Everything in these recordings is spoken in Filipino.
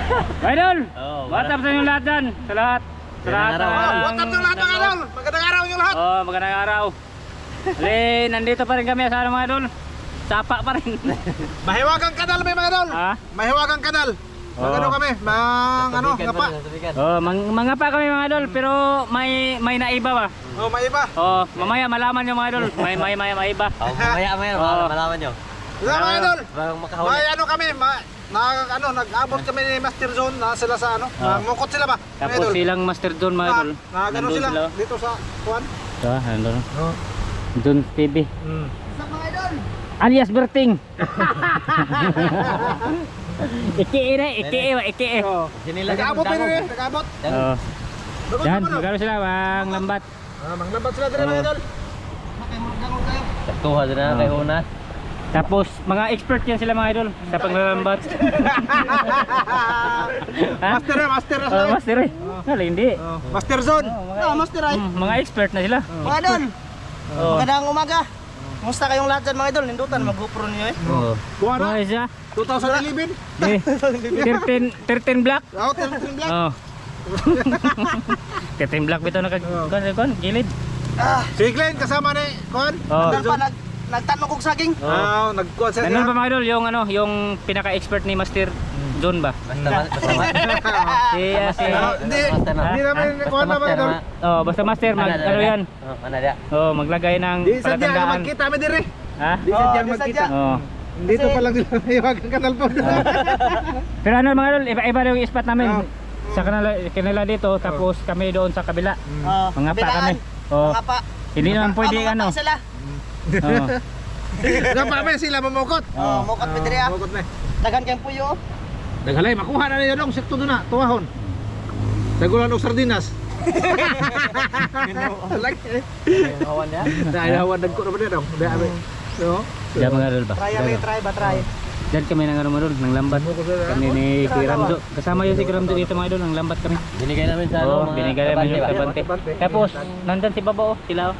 Idol! What's up sa inyo lahat dyan? Sa lahat. Sa lahat. What's up sa lahat mga idol? Magandang araw nyo lahat. Oh, magandang araw. Ali, nandito pa rin kami sa mga idol. Sapa pa rin. Mahiwagang kanal may mga idol. Ha? Mahiwagang kanal. Magano kami? Ngapa. Oh, mga pa kami mga idol, pero may naiba ba? Oh, may iba. Oh, mamaya malaman nyo mga idol. May iba. Oh, mamaya malaman nyo. Wala mga idol. Bago makahuli. May kami, nag-abot kami ni Master Zone na sila sa mukot sila ba? mga Tapos idol. silang Master John mga idol. Nagano sila dito sa kuan. Ito, nandun. John TV. Sa mga idol. Alias Berting. Iki. Nag-abot pa rin, nag-abot. Oh. Yan, magkano sila bang lambat? Manglambat sila din mga idol. Tuha din na kay Una. Tapos mga expert yan sila mga idol sa paglalambat. Master na sila. Master eh. Wala hindi. Master Zone. Master ay. Mga expert na sila. Mga idol, magandang umaga. Kumusta kayong lahat dyan mga idol? Nindutan, mag-GoPro niyo eh. Kuha na. Kuha siya. 2011. Eh, 13 black. Oh, 13 black. Oh. 13 black bito kon gilid. Si Glenn kasama ni Kuan. Oh. Nandun pa, nagtanong kong saging. Nag-kuan siya. Nandun pa mga idol yung yung pinaka-expert ni Master John ba? Basta Si Hindi naman kuan na mga idol. Oh, basta Master ano yan? Ano dia? Oh, maglagay ng Di sadya palatandaan. magkita mi dire. Ha? Di sadya di magkita. sadya. Oh. Dito pa lang sila mahiwagang kanal po. Pero ano mga idol, iba yung spot namin. Sa kanila dito, tapos kami doon sa kabila. Mga pa kami. Oh. Mga pa. Hindi naman pwede Mga ano. pa sila. Oh. Napame sila mamukot. Mukot pitri ah. Mukot na. Dagan kayong puyo. Naghalay makuha na niyo dong sekto doon na tuwahon. Dagulan og sardinas. Lagi. Kawan dia. Dahil hawan dagko na ba niya dong? Dahil. No. Diyan mga idol ba? Try ba try. Diyan kami nang ano mga idol, nang lambat. Kami ni Kuya Ramjo. Kasama yun si Kuya Ramjo dito mga idol, nang lambat kami. Binigay namin sa Oo, binigay namin yung kabante. kabante. Tapos, nandun si Baba oh, sila oh.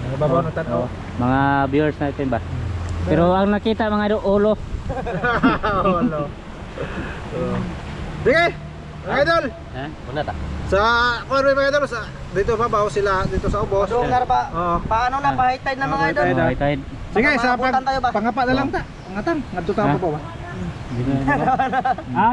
Nababaw na tanaw. Mga viewers natin ba? Pero ang nakita mga idol, ulo. Hello. Sige. Mga idol. Ha? Una ta. Sa kuan mga idol sa dito babaw sila dito sa ubos. Dungar ba? Oo. Paano na pa-high tide na mga idol? Oh, tide. Sige, sa Maabutan tayo ba? pangapa na lang ta. Ngatang, ngadto ta Ha? pa ba?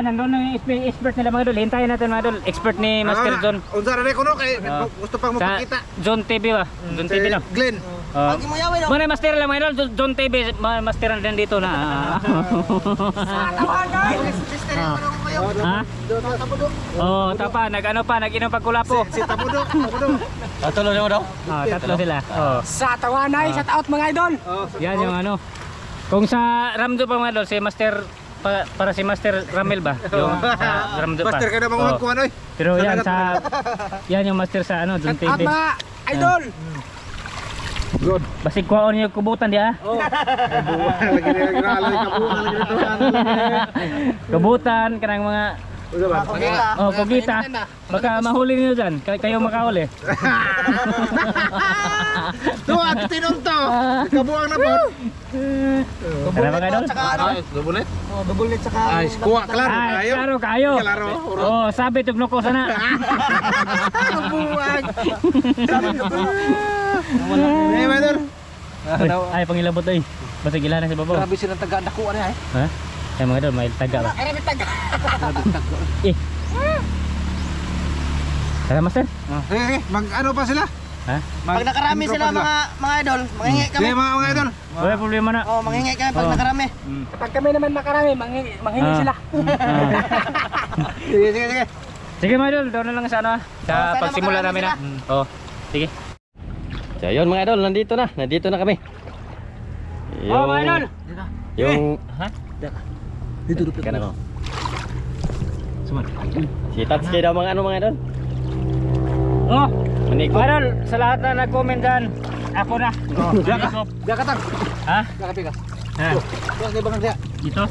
Nandun na yung expert nila mga idol. Hintayin natin mga idol. Expert ni Master John. Unsa ra ko no kay gusto pang Sa mapakita. John TV ba? John TV no? Glenn. Pagi mo yawin oh. Muna master lang mga idol. John TV. Master na din dito na. Tawagan guys. Sister ko kayo. Ha? Tapudo. Oh, tapa. Nag-ano pa. Nag-inom pagkulapo. Si Tapudo, Tapudo. Tuloy mo daw. Oh, tatlo sila. Oh. Sa Tawanay, shout out mga idol. Yan yung ano. Kung sa Ramjo pa mga idol, si Master para si Master Ramel ba? Yung sa Ramjo pa. Master ka na mga Oh. kuan oy. Pero yan sa yan yung Master sa ano, John TV. Idol. Good. Basig kuhaon yung kubutan di ah. Oh. Lagi na gralo kabuan lagi dito. Kubutan kanang mga Usa ba? kugita. Baka mahuli niyo diyan. Kayo makahuli. Tuwa tinunto. Kabuang na po. Tara mga idol. Tsaka ano? Dubulet. Double net tsaka. Ay, kuha klaro Ay, kayo. klaro kayo. Klaro. Oh, sabi tugno ko sana. Kabuang. Hey, brother. Ay, pangilabot ay. Basig ilan na si Babaw. Grabe silang taga-dako ano eh. Ha? Ay mga idol, may taga ba? Ay, taga. Eh. Tara Master. Sige, sige. Mag-ano pa sila? Ha? Pag nakarami sila mga idol, manghingi kami. Sige, mga idol. Wala problema na. Oh, manghingi kami pag nakarami. Pag kami naman makarami, manghingi Ah. sila. Sige, sige, sige. Sige mga idol, doon na lang sa ano ah, sa sana pagsimula makarami namin ah. Oh, sige. So yun mga idol, nandito na kami. Oh, mga idol. Yung Ha? Dito dito. kana ko. Suman. Si Tatsuki daw mga mga idol. Oh, Maniko. mga idol, sa lahat na nag-comment dyan, ako na. Oh, Dia katang. Ha? Dia kapikas. Ha? Tuwa kay bangang dia. Dito?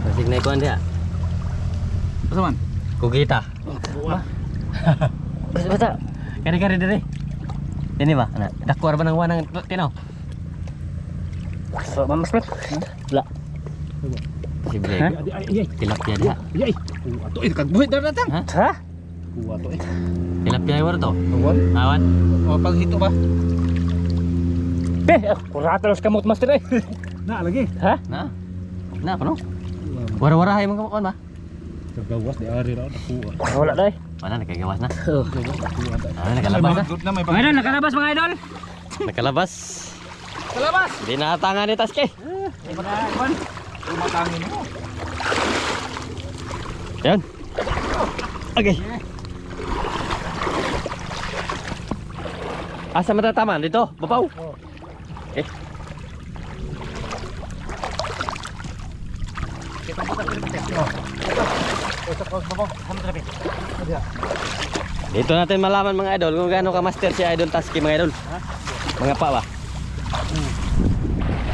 Masig na ikuan dia. Asa man? Kugita. Basta. Kari-kari dire. Ini ba? Ana, dakwar ba ng wanang tinaw? So, mamas bet. Wala. Posible. Ha? Tilapia dia. Yay. Ato kagbuhit na datang. Ha? Ato Tilapia war to. Awan. Awan. O paghito ba? Kurata los kamot master eh. Na lagi. Ha? Na. Na kono. Wara-wara hay mga kuan ba? Kagawas di ari ra ako. Wala dai. Wala nakagawas na. Oh. Nakalabas na. Na may Mga idol, nakalabas mga idol. Nakalabas. kalabas. Hindi natangan ni Taske. Tumatangin mo. Yan. Okay. Asa matataman dito? Babaw. Okay. Dito natin malaman mga idol kung gaano ka master si Idol Taski mga idol. Mga pa ba?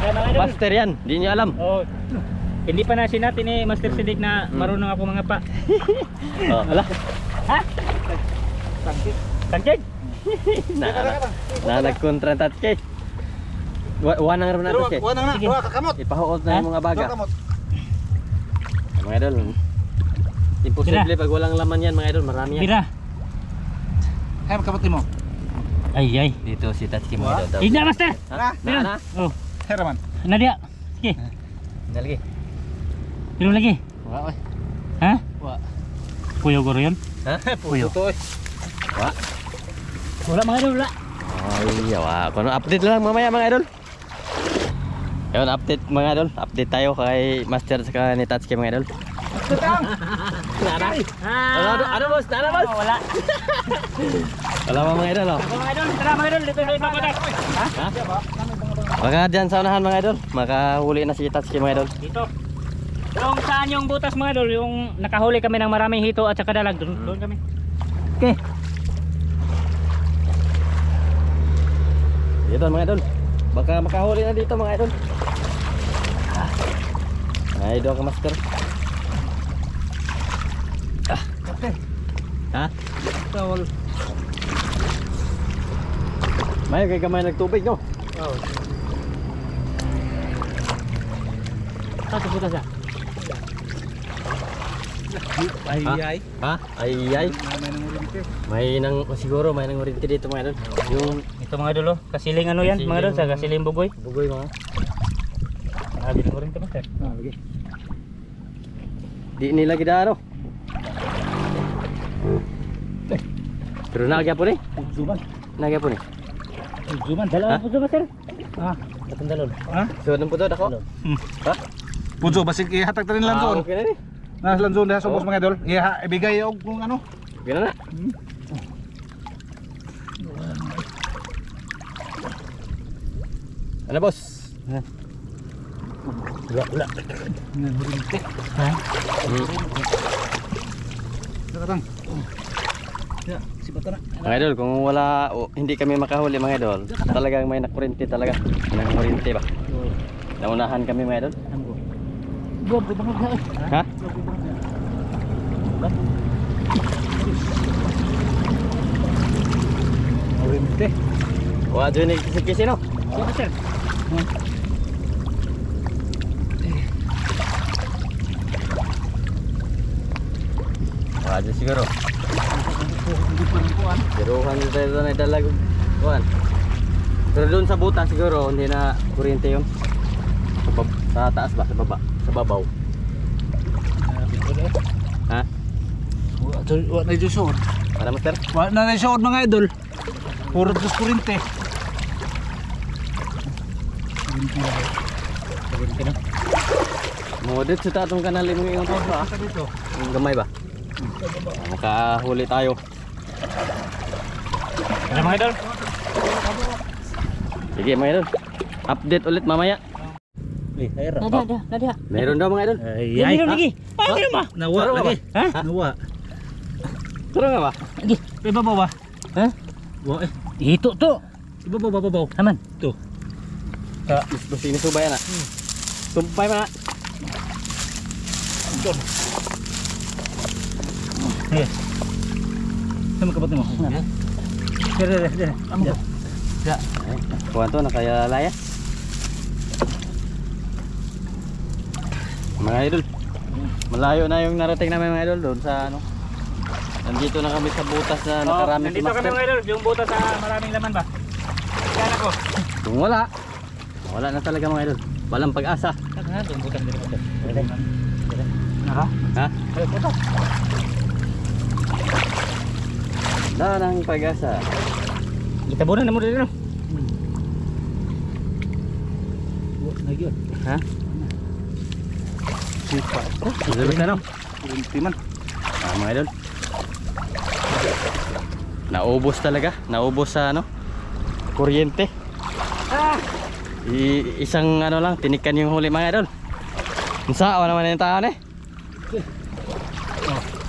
Mga idol. Master yan, di nyo alam. Oh. Hindi pa nasin natin ni Master Sidik na marunong ako mga pa. Oh, ala. Ha? Tangkig? Na nagkontra Taski. Wanang rin natin Taski. Wanang na, duha kakamot. Ipahuot na yung mga baga. Duha kamot. Mga idol. Imposible pag walang laman yan mga idol, marami yan. Bira. Hay kamot mo. Ay ay. Dito si Taski mga idol. Hindi Master. Ha? Bira. Na? Oh. Heraman. Nadia. Sige. Na lagi. Pero lagi. Wa oy. Ha? Wa. Puyo guro yun? Ha? Puyo to. Wa. Wala mga idol, wala. Ay, yawa. Kung update lang mamaya mga idol. Yun, update mga idol. Update tayo kay Master saka ni Tatsuki mga idol. Ano boss? Ano boss? Wala. Wala pa mga idol oh. Mga idol, tara mga idol, dito yung mga ha? Baka dyan sa unahan mga idol. Makahuli na si Tatsuki mga idol. Dito. Yung saan yung butas mga idol, yung nakahuli kami ng maraming hito at saka dalag, doon kami. Okay. Dito mga idol. Baka makahuli na dito mga idol. Ay, doon ka Master. Ha? Tawol. May kay kamay nagtubig no? Oh. Saan butas ya? Ay ay. Ha? Ay ay. May nang siguro may nang urinti dito mga idol. Yung Ito mga idol, oh. Kasiling ano yan mga idol, sa kasiling bugoy. bugoy mga. Sabi ng orin ito Master. Lagi. Di nila gidaro. Pero nagyapon eh. Zuman. Nagyapon eh. Juman, dalawa Ha? po ito Master. Ha? Batang dalon. Ha? So nang puto ako. Ha? Puso basig ihatag ta rin lanzon. Okay na ni. Nas lanzon diha subos mga idol. Ibigay og kung ano. Gina na. Ano boss? Wala. Nahurinti. Ha? Nakatang. Ya, sibata na. Mga idol, kung wala o hindi kami makahuli mga idol, talagang may nakurinti talaga. Nang kurinti ba? Naunahan kami mga idol. Go, bangag na eh. Ha? Nahurinti. Wa dyan ni kisi-kisi no? Sige Master. Wa dyan siguro. Siruhan tayo doon ay dalag. Kuan. Pero doon sa buta siguro hindi na kuryente yun. Sa taas ba? Sa baba? Sa babaw. Ha? Wa na jusod. Para master? Wa na jusod mga idol. Puro dos kurinte. Modit sa tatong kanali mo yung ba? Dito. Yung gamay ba? Makahuli tayo. Ano mga idol? Sige mga idol. Update ulit mamaya. Nadia. Meron daw mga idol. Ay Ay, lagi. Ano ba? Nawa Taro lagi. Ha? Nawa. Turo nga ba? Lagi. Ibabaw ba? Ha? Wa eh. Hito to. Ibabaw babaw. Aman. To. Basta sinusubay na. Tumpay na. Sama kapat mo. Dere. Amo. Ya. Kuha to na kaya layas. Mga idol, malayo na yung narating namin mga idol doon sa ano. Nandito na kami sa butas na nakarami si Nandito kami Master. mga idol, yung butas sa maraming laman ba? Yan ako. Kung wala na talaga mga idol. Walang pag-asa. Ha, yung butas dito. Ha? Darang pag-asa. Itabunan na mo dito. Ha? Lulus na no? Timan. Mga idol. Naubos talaga. Naubos sa ano? Kuryente. Isang ano lang, tinikan yung huli mga idol. Unsa naman yung taon eh?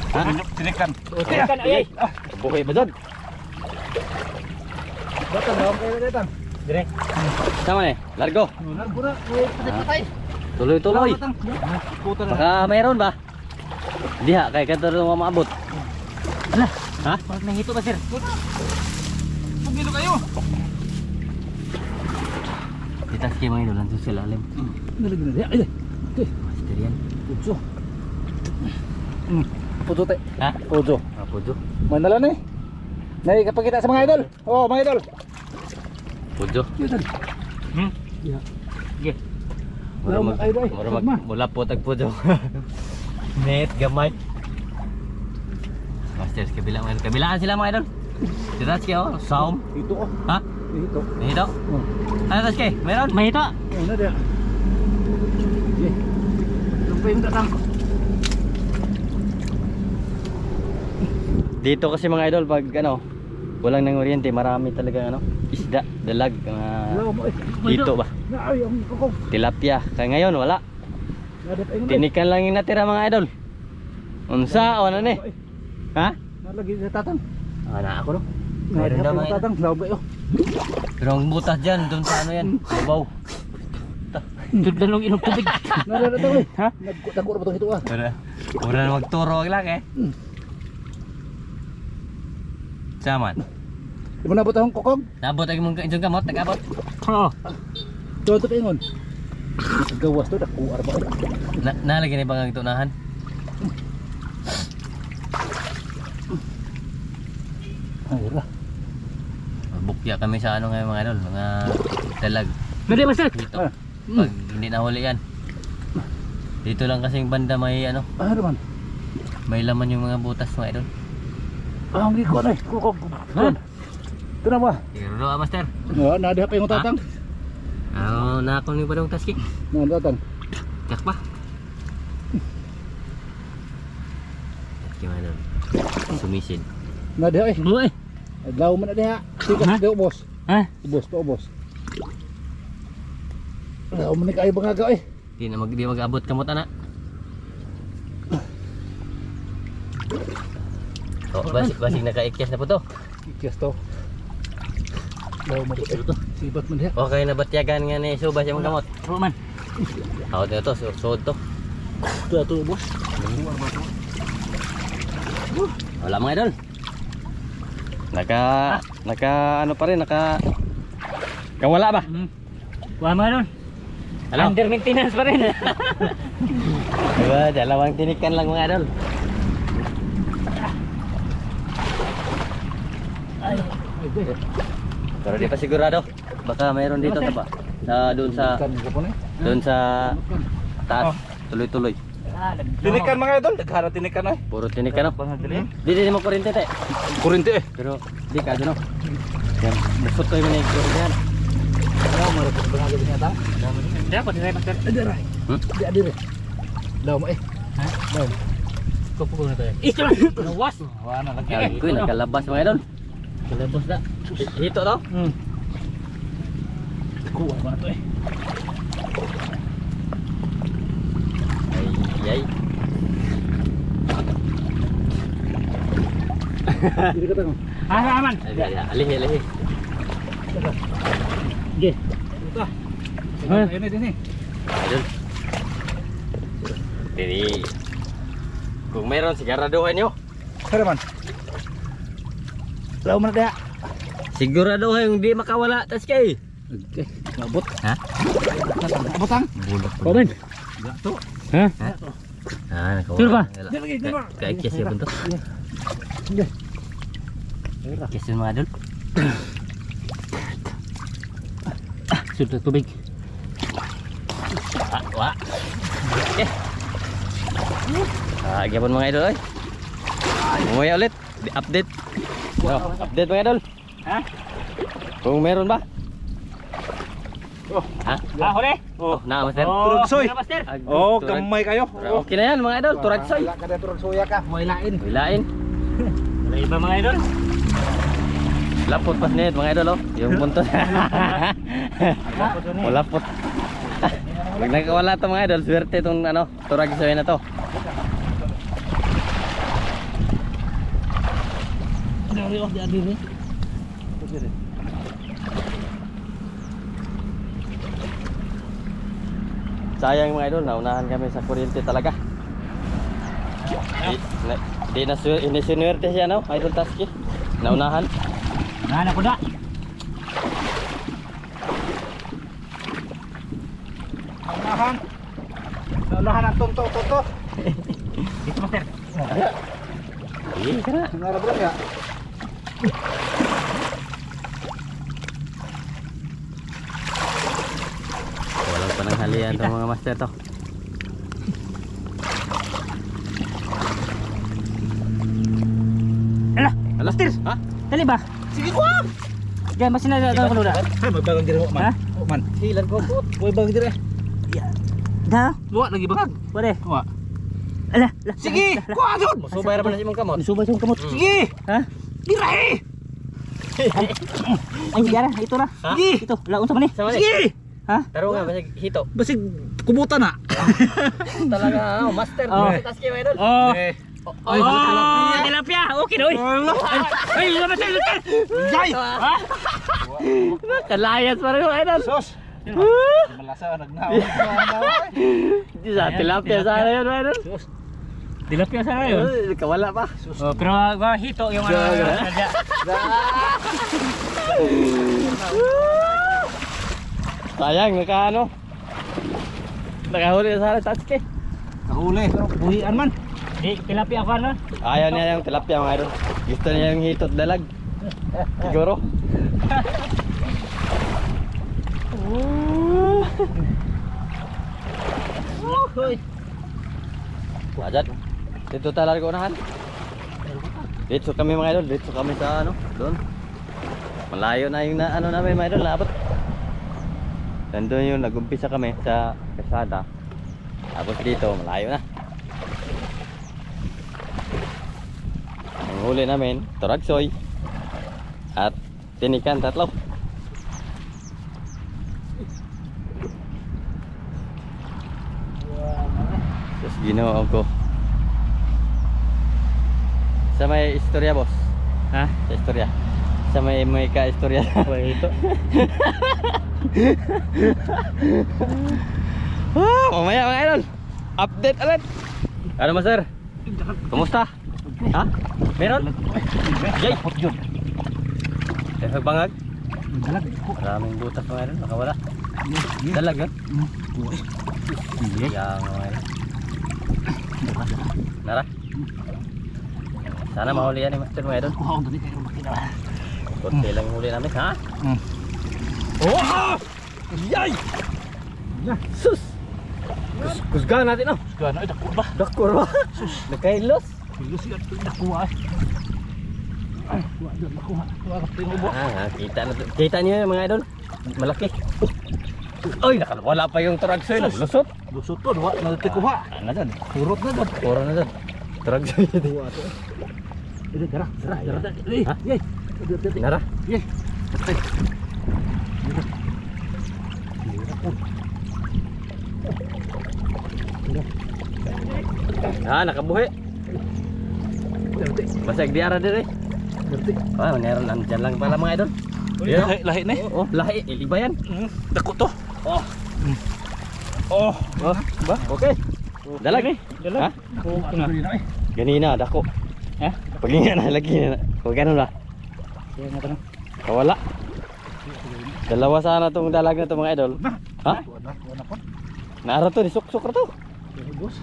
Ha? Tinikan. Tinikan, ay. Buhay ba doon? Datang daw kayo datang. Dire. Sama eh, largo. Nagpura, patay. Tuloy-tuloy. Puta na. Baka mayroon ba? Diha, kay kanto na maabot. Ala, Ha? parang nahito ba sir? Pugilo kayo. Ditas kayo mga idol, nandun sila alim. Nalagyan na. Ay, Master yan. putso. Puto te. Ha? Puto. Apo jo. Mandala ni. Nay kapakita sa mga idol. Oh, mga idol. Pujo. Hmm? Sige. Mula po tagpujo. Net gamay. Masters kabila mga idol. Kabilaan sila mga idol. Ditas kayo, saum. Ito oh. Ha? Ito. Dito. Ano tas kay? Meron? Mahito. Ano dia? Ye. Lumpay yung datang. Dito kasi mga idol pag ano, walang nang oriente, marami talaga ano, isda, dalag, Hello mo eh. dito ba? Na ay ang kokong. Tilapia. Kaya ngayon wala. Nadat ay ngulay. Tinikan lang yung natira mga idol. Unsa o ano ni? Ha? Nalagi sa tatang. Na ako no. Meron daw mga tatang. Lawa oh. Pero ang butas dyan, doon sa ano yan, babaw. Tudlan ng inom tubig. Nalala daw eh. Ha? Nagkutakot ba ito ah? Pura na magturo lang eh. Saman. Di mo nabot akong kokong? Nabot ang mong inyong kamot, nag-abot. Oo. Tuwa ito ingon. Gawas to, nakuar ba? Nalagyan na ibang ang tunahan. Ay, ra. Bukya kami sa ano ngayon mga idol, mga dalag. Nadi master. Dito. Ah. Pag hindi nahuli yan. Dito lang kasing banda may ano, Ano naman? may laman yung mga butas mga idol. Ah, ang giko na eh. Kokong. Ha? Ito na ba? Siguro doon master. Nadiha pa yung tatang. Ano na ako ni padong taski? Tatang. Tiyak pa. Gimana? Sumisid. Nadiha eh. Buhay. Adlaw man na diha. Tikas Ha? diha ubos. Ha? Ubos pa ubos. Adlaw man ni kayo bangagaw eh. Di mag-abot kamot ana. Oh, basig naka-ikyas na po to. Ikyas to. Adlaw man ito. Sibat man diha. Okay na batyagan nga ni subas yung kamot. Oo man. Ako na to, suod to. Ito ato ubos. Wala mga idol. Naka ano pa rin, wala ba? Wala mo doon. Ano? Under maintenance pa rin. Diba, dalawang tinikan lang mga idol. Pero di pa sigurado. Baka mayroon dito pa. Doon sa taas. Tuloy-tuloy. Tinikan mga idol, naghara tinikan ay. Puro tinikan no. Di mo kurente te. Kurente eh. Pero di ka no. Yan, nagfoto yung mga kurente. Adlaw man ito bangagaw niya ta. Hindi ako dinay master. Ada ra. Di adire. Adlaw mo eh. Ha? Daw. Kupugo na tayo. Ito lang. Nawas. Wala lagi. Ay, ko nakalabas mga idol. Kalabas na. Hito to. Kuha ba to eh. Ay. Dili ka tanong. Aman. Alih. Sige. Ito. Ah. Ayun na din eh. Idol. Jadi kung mayroon siguraduhan nyo. Sara man. Adlaw man diha. Siguraduhan yung di makawala tas kay. Okay, abot. Ha? Abot ang. Bulok. Komen. Gato. Ha? Sure ba? Kayak kiss ya bentuk. Kiss yun mga idol. Sudah tubig. Wah. Oke. Gapon mga idol. Umuwi ulit. Update. Update mga idol. Ha? Kung meron ba? Ha? Huli. Na master. Turagsoy. Master. Oh, kamay kayo. Okay na yan mga idol. Turagsoy. Wala ka na turagsoya ka. Wailain. Wilain. Wala iba mga idol. Lapot pas net mga idol oh. Yung buntot. Lapot. Pag nagkawala to mga idol, swerte itong ano, turagsoy na to. Sayang mga idol, naunahan kami sa kuryente talaga. Di na sinuwerte siya no, Idol Taski. Naunahan. Nana ko da. Naunahan ang tonto. Dito master. Iya, kana. Narabro ya. Walang pananghalian to mga master to. Ala, Master, ha? dali ba? Sige ko. Diyan masin na daw ko da. Ay, magbagang diri mo Ha? man. Man. Hilan ko po. Boy bang diri. Da. Luwa lagi bang. Pare. Luwa. Ala, Sige, ko adon. Musubay ra man si mong kamot. Subay sa kamot. Sige. Ha? Diri. Ay, diara, ito na. Ha? Sige. Ito, laon sa mani. Sama ni. Sige. Ha? Taro nga basig hito. Basig kubutan na. Talaga oh, master. Oh. Taski mga idol. Oh. Eh. Ay, tilapia. Okay na, oy. Ay, labas tayo. Jay. Ha? Kalayas pa rin mga idol. Sos. Malasa nagnaw. Di sa tilapia sana yun mga idol. Tilapia sana yun. Kawala pa. Oh, pero hito yung ano. Sadya. Sayang naka ano. Nakahuli sa Taski. Kahuli pero buhian man. Di, tilapia ako ano? Ayaw niya yung tilapia mga idol. Gusto niya yung hitot dalag. Siguro. Wajat. Dito talaga unahan. Dito kami mga idol. Dito kami sa ano. Doon. Malayo na yung na, ano namin mga idol. Naabot. Nandun yung nagumpisa kami sa kasada. Tapos dito malayo na. Ang huli namin, turagsoy at tinikan 3. Tapos ginoo ko. Sa may istorya boss. Ha? Sa istorya. Sa may ka-istorya. Ito. Mamaya mga idol. Update ulit. Ano master? Kumusta? Ha? Meron? Jay! Bangag? Maraming butas mga idol. Nakawala. Dalag yun? Yang mga idol. Nara? Sana mahuli yan ni master mga idol. Kunti lang yung huli namin ha? Oh! Yay! Sus! Kusgahan natin oh. Gana ay dako ba? Dakor ba? Nakailos. Pilos yan nakuha. Ay, wa dun nakuha. Wa ka tinubo. Kita niyo yung mga idol. Malaki. Oy, nakawala pa yung turagsoy. Lusot. Lusot to, wa na tikuha. Ano dyan? Kurot na dun. Puro na dyan. Turagsoy. Ini dara. Ha? Yay. Nara? Yay. Nakabuhi. Basag di ara dire. Meron nandyan lang pala mga idol. Lahi na. Oh, lahi. Iba yan. Dako to. Oh. Oh. Ba? Okay. Dalag. Dalag. Ha? Ano Ganina, dako. Ha? Paginga na, lagi na. Huwag ganun ba? Kawala. Dalawa sana tong dalag na to mga idol. Ha? Naara to, suksok ra to. Ubos.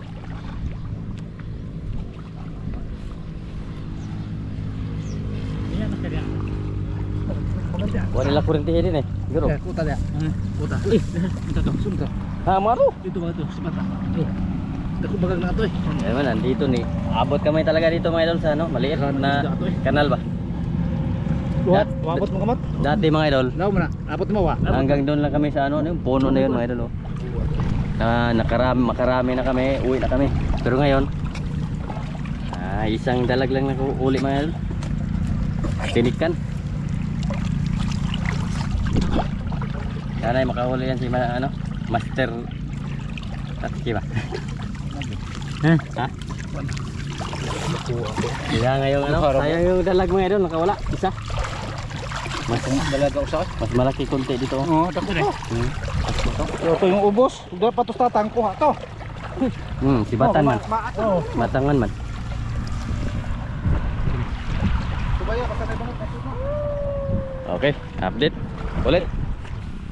Iya, Master ya. Wala nila kurintihin din eh. Siguro. Kuta dia. Kuta. Ito to. Sunta. Ha, maro. Dito ba ito? Simata. Dako bagal na ito eh. Eh man, nandito ni. Abot kami talaga dito mga idol sa ano, maliit na kanal ba? What? Wabot mo kamat? Dati mga idol, Daw mo na. Abot mo wa. hanggang doon lang kami sa ano, yung puno na yun mga idol. Oh. Makarami na kami, uwi na kami. Pero ngayon, isang dalag lang nakuuli mga idol. Tinikan. Sana ay makahuli yan si ano, Master Tatsuki ba? Ha? Kaya ngayon ano, sayang yung dalag mga idol, nakawala, isa. Mas Dalaga usa. mas malaki konti dito. Oh, tapos na. Ito yung ubos. Dapat to tatang kuha to. Si Batan man. Oh. Batangan man. Subaya pasal banget na. Okay, update ulit.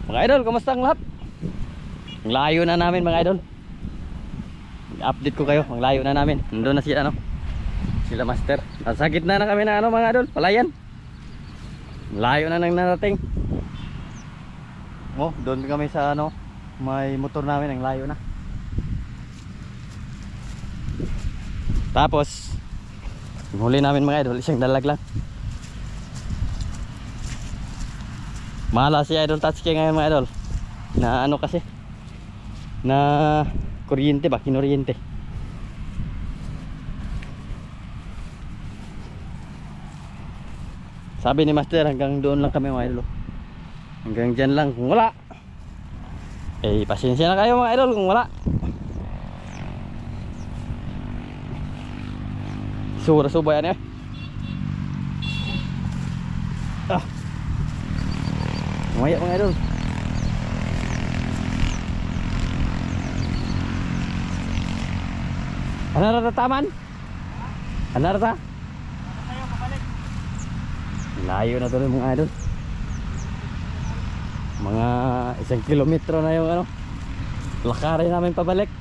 Mga idol, kumusta ang lahat? Ang layo na namin mga idol. Update ko kayo, ang layo na namin. Nandun na sila no. Sila Master. Nasa gitna na kami na ano mga idol, palayan. Ang layo na nang narating. Oh, doon kami sa ano, may motor namin, ang layo na. Tapos yung huli namin mga idol, isang dalag lang. Mahala si Idol Tatsuki ngayon mga idol. Na ano kasi, na kuryente ba, kinuryente. Sabi ni Master hanggang doon lang kami mga idol. Hanggang dyan lang, kung wala pasensya na kayo mga idol kung wala. Sura-suba yan eh. Maya mga idol. Ano rata taman? Ano rata? Layo na to rin mga idol. Mga 1 kilometro na yung ano, lakarin namin pabalik.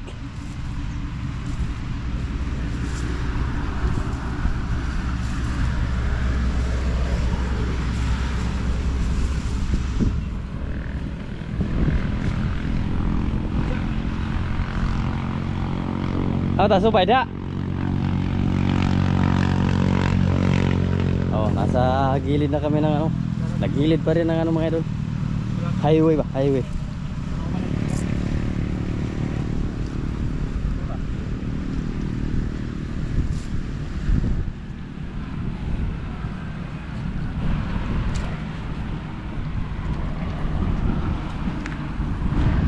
Ano ta, subay dia? Oh, nasa gilid na kami ng ano. Nagilid pa rin ng ano mga idol. Highway ba? Highway.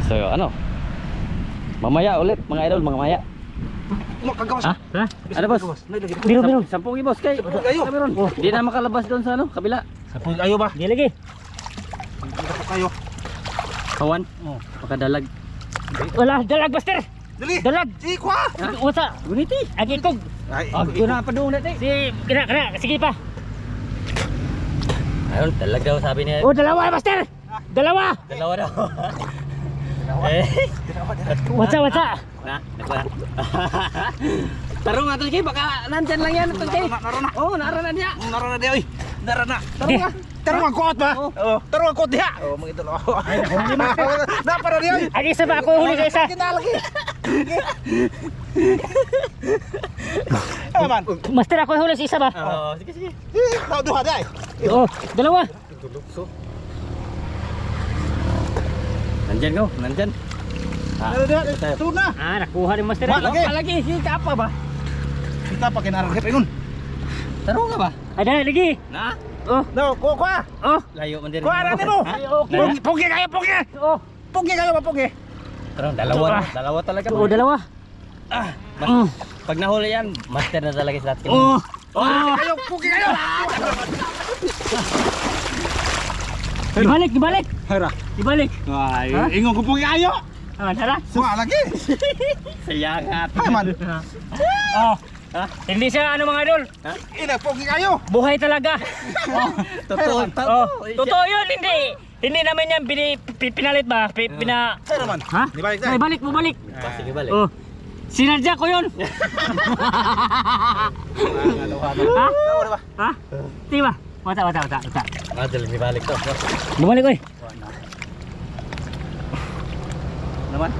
So, ano? Mamaya ulit mga idol, mamaya. Kagawas. Ha? Ano boss? Biro. 10 boss kay. Kayo. Di na makalabas doon sa ano, kabila. Sapul ayo ba? Di lagi. Dito kayo. Kawan. Makadalag. Wala, dalag Master. Dali. Dalag. Si kwa. Wasa. Guniti. Agi kog. Ay. Yun na pa doon natin. Si kena, sige pa. Ayun, dalag daw sabi niya. Oh, dalawa Master. Dalawa. Dalawa daw. Wasa. Na, nagwa. Tarong ato kay baka nandyan lang yan ato kay. Narana. Oh, narana niya. Narana dia oy. Narana. Tarong ka. Tarong ang kot ba? Oo. Tarong ang kot dia. Oh, mga idol. Ay, na para dia oy. Agi isa ba ako huli sa isa? Kita lagi. Ay man. Master ako huli sa isa ba? Oh, sige. Tahu duha dia. Oh, dalawa. Nandyan ko, nandyan. Tuna. Nakuha ni Master. Lagi. Kita apa ba? Kita pakai narangkep ingun. Tarong ka ba? Ada lagi. Na? Oh, No, kuha. oh. Layo man din. Kuha na mo. Okay. Pugi kayo, pugi. Oh, Pugi kayo, pugi. Tarong, dalawa talaga. oh, dalawa. Pag nahuli yan, master na talaga sa atin. Oh. Kayo, pugi kayo. Dibalik. Hara. Dibalik. Ay, ingon ko pugi kayo. Tara. Kuha lagi. Sayangat. Ay man. Oh. Hindi siya ano mga idol. Ina, pugi kayo. Buhay talaga. Totoo. Oh, totoo yun, hindi namin yan pinalit ba? Hara man. Ha? Dibalik tayo. Ay, balik. Sige balik. Oh. Sinadya ko yun. Ha? Ha? Sige ba? Wata. Lagi balik to. Bumalik ko eh. Naman.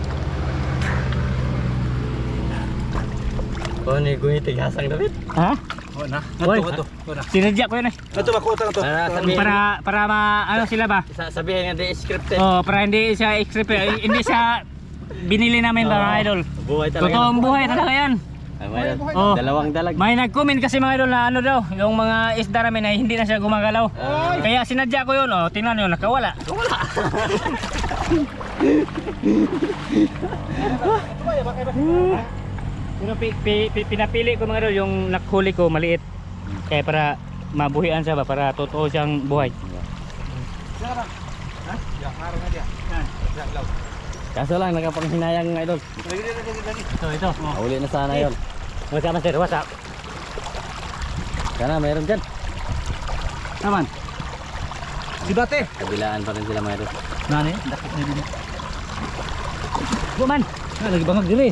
Oh, ni gue tigasang David. Ha? Wala. Oy, sinadya ko yun eh. Ito ba ko to? Para ano sila ba? Sabihin nga di scripted. Oh, para hindi siya script, hindi siya binili namin ba mga idol. Buhay talaga. Totoong buhay talaga yan. Ay, mga idol. Oh. Dalawang dalag. May nag-comment kasi mga idol na ano daw, yung mga isda namin ay hindi na siya gumagalaw. Kaya sinadya ko yun, oh, tingnan nyo, nakawala. Pero pinapili ko mga idol, yung nakhuli ko maliit. Kaya para mabuhian siya ba, para totoo siyang buhay. Kaso lang nakapanghinayang mga idol. Ito. Uli na sana yon. What's up, sir? What's up? Kana mayroon dyan. Naman. Si Bate. Kabilaan pa rin sila mga idol. Nani? Dakit na din. Buman. Lagi bangag dili.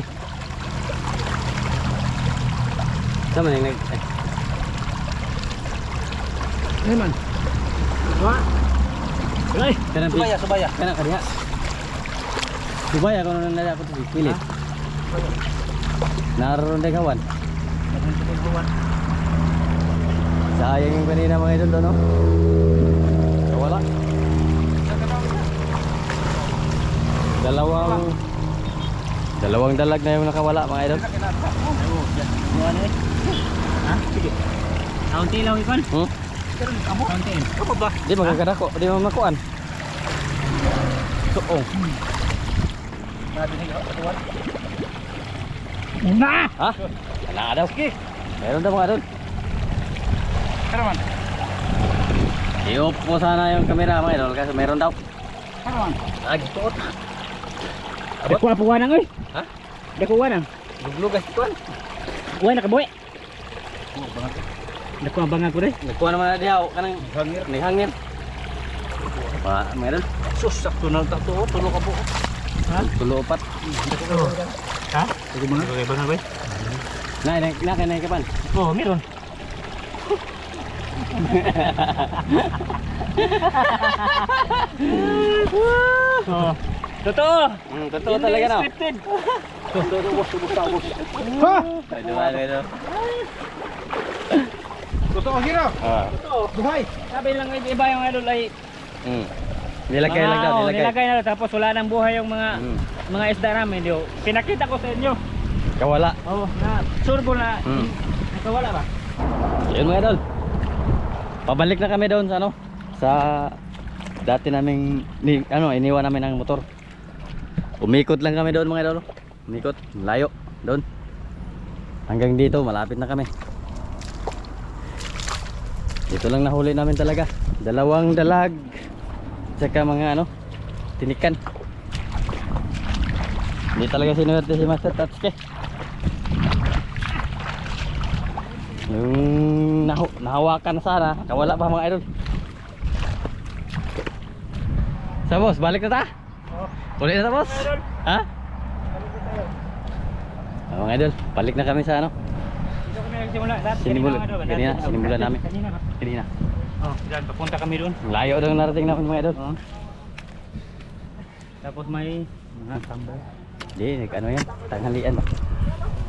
Sama yung nag... Ano man? Ay. Kanang Subaya. Kanang kaniya. Subaya kung ano nalala ko ito. Pilit. Naroon na kawan. Sayang yung kanina mga idol doon, no? Wala. Dalawang dalag na yung nakawala mga idol. Ha? Sige. Kaunti lang ikon. Kaunti. Apa ba? Di magkakadako, di mamakuan. So, oh. Na! Ha? Wala daw. Meron daw mga idol. Pero man. I-off mo sana yung kamera mga idol kasi meron daw. Pero man. Lagi tuot. Dako na puwanang oy. Ha? Dako wanang. Luglug guys tuan. Buhay nakabuhi. Dako ang bangag ko rin. Nagkuha naman na dihaw kanang hangir. Ni hangir. Pa, meron. Sus, sakto na to. Tulo ka po. Tulo upat. Ha? Dako bangag. Dako bangag oy. Na kapan. Oh, meron. Oh. Totoo. Totoo talaga na. Scripted. Ha? Ito. Totoo hero. Ah. Totoo. Buhay. Sabi lang iba yung idol ay Nilagay lang daw, nilagay na daw, tapos wala nang buhay yung mga isda namin. Yo, pinakita ko sa inyo. Kawala. Oh, na surbo na nakawala ba? Yun mga idol. Pabalik na kami doon sa ano, sa dati naming iniwan namin ang motor. Umikot lang kami doon mga idol. Umikot, layo doon. Hanggang dito, malapit na kami. Dito lang nahuli namin talaga. Dalawang dalag. Tsaka mga tinikan. Hindi talaga sinuwerte si Master Tatsuke. Yung nahawakan sana, kawala pa mga idol. Sa boss, balik na ta? Ulit na ta boss? Ha? Mga idol, balik na kami sa Dito kami nagsimula. Sinimula namin. Kanina. Oh, diyan papunta kami doon. Layo daw narating namin mga idol. Oh. Tapos may mga tambo. Hindi, nag-ano yan, tanghalian ba?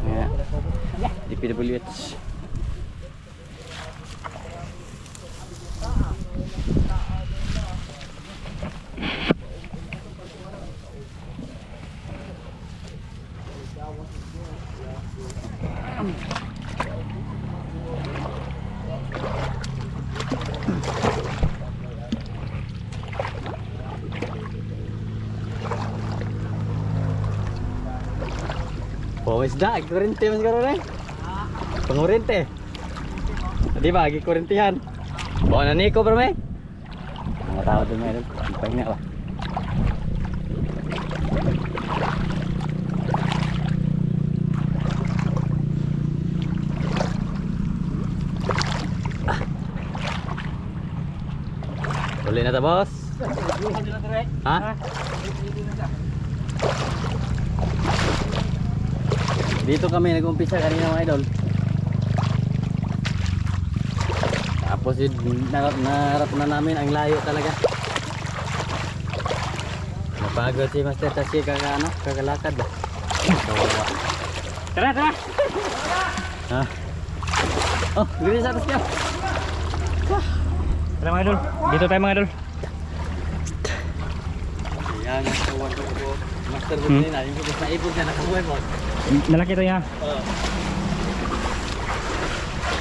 Mga DPWH. Isda, kurente mas karon eh. Pangurente. Di ba, gikurentihan. Bawa na niko bro may. Mga tao doon meron. Pahinga ba? Uli na ta boss. Ha? Dito kami nag-umpisa kanina mga idol. Tapos narap na namin ang layo talaga. Napagod si Master Tashi kakalakad ba? Tara, tara. Ha? Oh, gini sa atas niya. Tara mga idol. Dito tayo mga idol. Yan ang kawan ko. Master Tashi na, yung sa ipon niya nakabuhay mo. Nalaki to niya.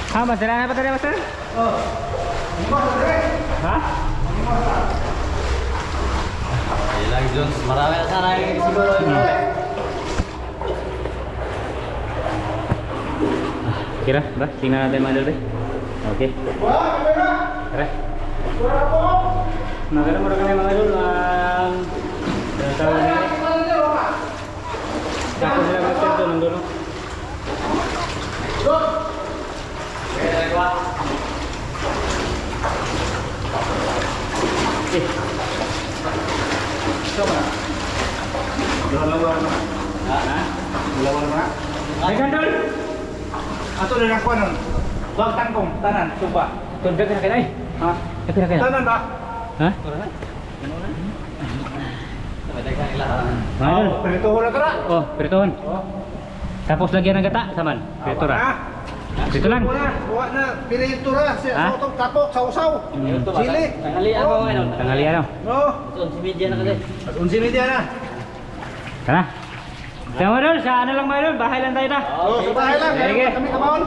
Ha, Master? Ano ba tayo, Master? Ha? Ilang Jones, marami na sana yung siguro yung Kira, ba? Tingnan natin mga idol. Okay. Tara. Maganda mo kami mga idol. Tawag na. Tapos sila Master doon, nandun. Ay, gandol! Ato na lang ko nun. Wag tangkong, tanan, tuba. Tundag na kaya. Ha? Kaya kaya. Tanan ba? Ha? Mga idol. Perito ho na tara. Oh, pirituhon. Tapos lagyan ng gata, saman. Pirito ra. Ha? Dito lang. Buwa na, pirito ra. Ha? Sa utong tapok, sausaw. Sili. Tanghalian mo mga idol. Tanghalian, no? No. Si media na kasi. Unsi media na. Tara. Sa mga idol, sa ano lang mga idol, bahay lang tayo na. Oh, sa bahay lang. Sige. Kami kabaon.